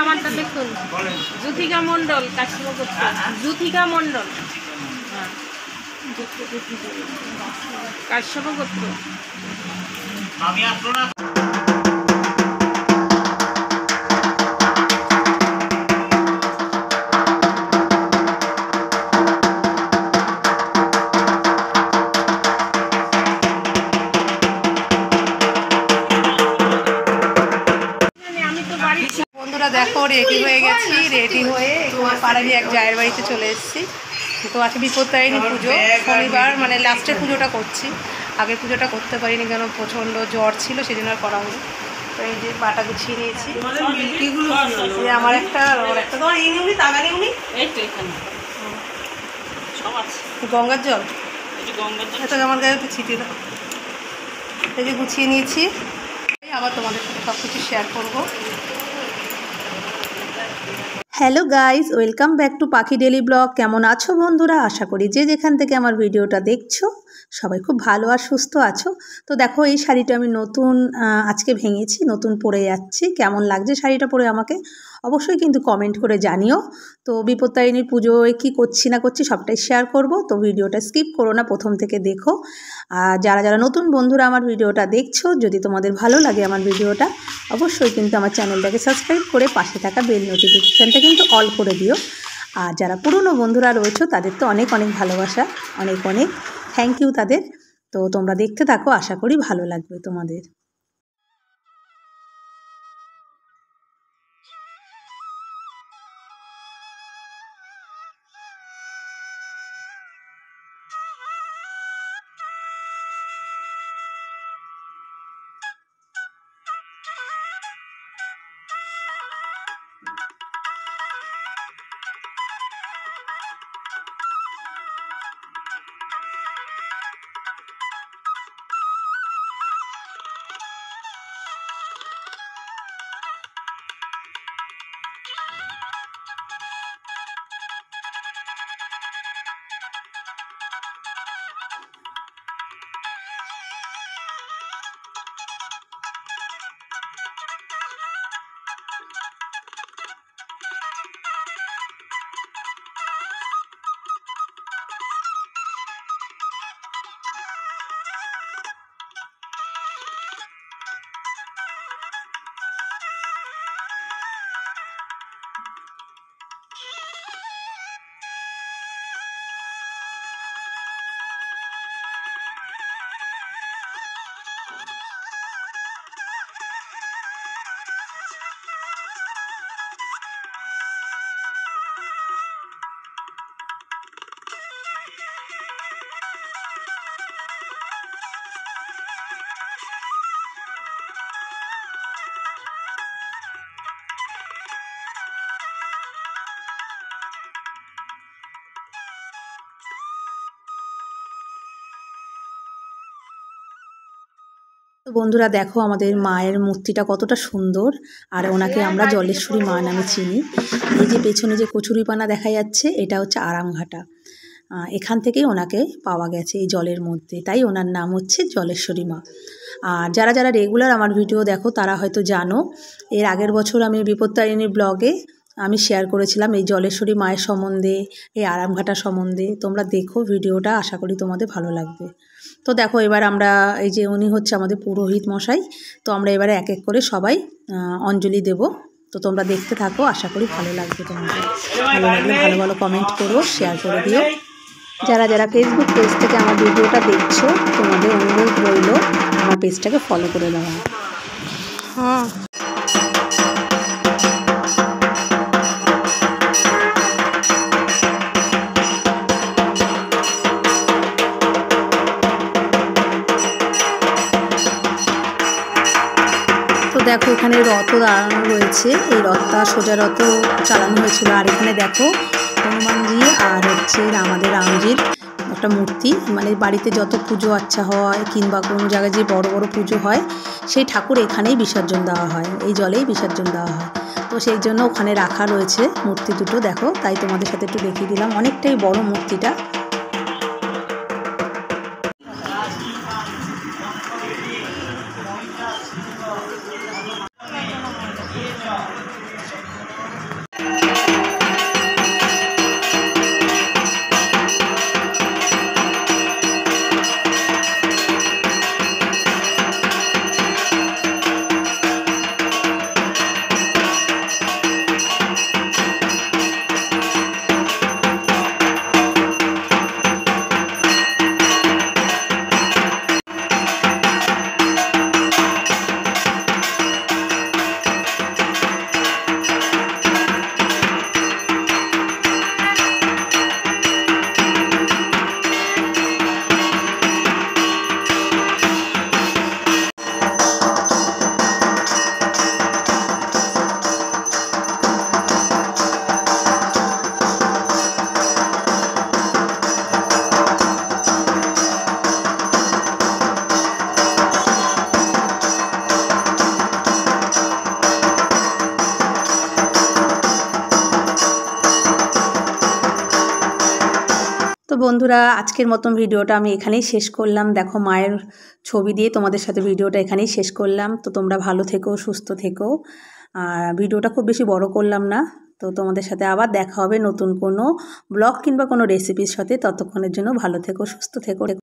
আমারটা দেখুন, যুথিকা মণ্ডল, কাশ্যপ গোত্র, যুথিকা মণ্ডল, কাশ্যপ গোত্র। আমি আসলো না। বন্ধুরা দেখো, রেডি হয়ে গেছি। রেডি হয়ে পাড়ারই এক জায়ের বাড়িতে চলে এসেছি। তো আজকে বিপত্তারিণী পুজো, শনিবার মানে লাস্টের পুজোটা করছি। আগের পুজোটা করতে পারিনি, কেন প্রচণ্ড জ্বর ছিল, সেই জন্য আর করা হলো। তো এই যে পাটা গুছিয়ে নিয়েছি। আমার একটা ওর একটা, তোমার এই নিউনি তাগা নিউনি, গঙ্গার জল, এত আমার গায়ে একটু ছিটিয়ে দাও। এই যে গুছিয়ে নিয়েছি, আবার তোমাদের সাথে সব কিছু শেয়ার করবো। Hello guys, welcome back to পাখি ডেলি ব্লগ। কেমন আছো বন্ধুরা? আশা করি যে যেখান থেকে আমার ভিডিওটা দেখছো সবাই খুব ভালো আর সুস্থ আছো। তো দেখো, এই শাড়িটা আমি নতুন আজকে ভেঙেছি, নতুন পরে যাচ্ছি। কেমন লাগছে শাড়িটা পরে আমাকে অবশ্যই কিন্তু কমেন্ট করে জানিও। তো বিপত্তারিণীর পুজোয় কী করছি না করছি সবটাই শেয়ার করব। তো ভিডিওটা স্কিপ করো না, প্রথম থেকে দেখো। আর যারা যারা নতুন বন্ধুরা আমার ভিডিওটা দেখছো, যদি তোমাদের ভালো লাগে আমার ভিডিওটা, অবশ্যই কিন্তু আমার চ্যানেলটাকে সাবস্ক্রাইব করে পাশে থাকা বেল নোটিফিকেশানটা কিন্তু অল করে দিও। আর যারা পুরনো বন্ধুরা রয়েছো তাদের তো অনেক অনেক ভালোবাসা, অনেক অনেক থ্যাংক ইউ তাদের। তো তোমরা দেখতে থাকো, আশা করি ভালো লাগবে তোমাদের। তো বন্ধুরা দেখো, আমাদের মায়ের মূর্তিটা কতটা সুন্দর, আর ওনাকে আমরা জলেশ্বরী মা নামে চিনি। এই যে পেছনে যে কচুরিপানা দেখা যাচ্ছে, এটা হচ্ছে আরামঘাটা। এখান থেকেই ওনাকে পাওয়া গেছে এই জলের মধ্যে, তাই ওনার নাম হচ্ছে জলেশ্বরী মা। আর যারা যারা রেগুলার আমার ভিডিও দেখো তারা হয়তো জানো, এর আগের বছর আমি বিপত্তারিণীর ব্লগে আমি শেয়ার করেছিলাম এই জলেশ্বরী মায়ের সম্বন্ধে, এই আরামঘাটা সম্বন্ধে। তোমরা দেখো ভিডিওটা, আশা করি তোমাদের ভালো লাগবে। তো দেখো, এবার আমরা এই যে উনি হচ্ছে আমাদের পুরোহিত মশাই, তো আমরা এবারে এক এক করে সবাই অঞ্জলি দেব। তো তোমরা দেখতে থাকো, আশা করি ভালো লাগবে তোমাদের। ভালো লাগলে ভালো ভালো কমেন্ট করো, শেয়ার করে দিও। যারা যারা ফেসবুক পেজ থেকে আমার ভিডিওটা দেখছো, তোমাদের অনুরোধ রইল আমার পেজটাকে ফলো করে দেওয়া। হ্যাঁ, তো দেখো, এখানে রথ দাঁড়ানো রয়েছে, এই রথটা সোজা রথ চালানো হয়েছিল। আর এখানে দেখো হনুমানজি আর হচ্ছে আমাদের রামজির একটা মূর্তি, মানে বাড়িতে যত পুজো আচ্ছা হয় কিংবা কোনো জায়গায় যে বড় বড় পুজো হয়, সেই ঠাকুর এখানেই বিসর্জন দেওয়া হয়, এই জলেই বিসর্জন দেওয়া হয়। তো সেই জন্য ওখানে রাখা রয়েছে মূর্তি দুটো, দেখো তাই তোমাদের সাথে একটু দেখিয়ে দিলাম। অনেকটাই বড় মূর্তিটা। তো বন্ধুরা, আজকের মতন ভিডিওটা আমি এখানেই শেষ করলাম। দেখো, মায়ের ছবি দিয়ে তোমাদের সাথে ভিডিওটা এখানেই শেষ করলাম। তো তোমরা ভালো থেকো, সুস্থ থেকো। আর ভিডিওটা খুব বেশি বড় করলাম না। তো তোমাদের সাথে আবার দেখা হবে নতুন কোনো ব্লগ কিংবা কোনো রেসিপির সাথে। ততক্ষণের জন্য ভালো থেকো, সুস্থ থেকো।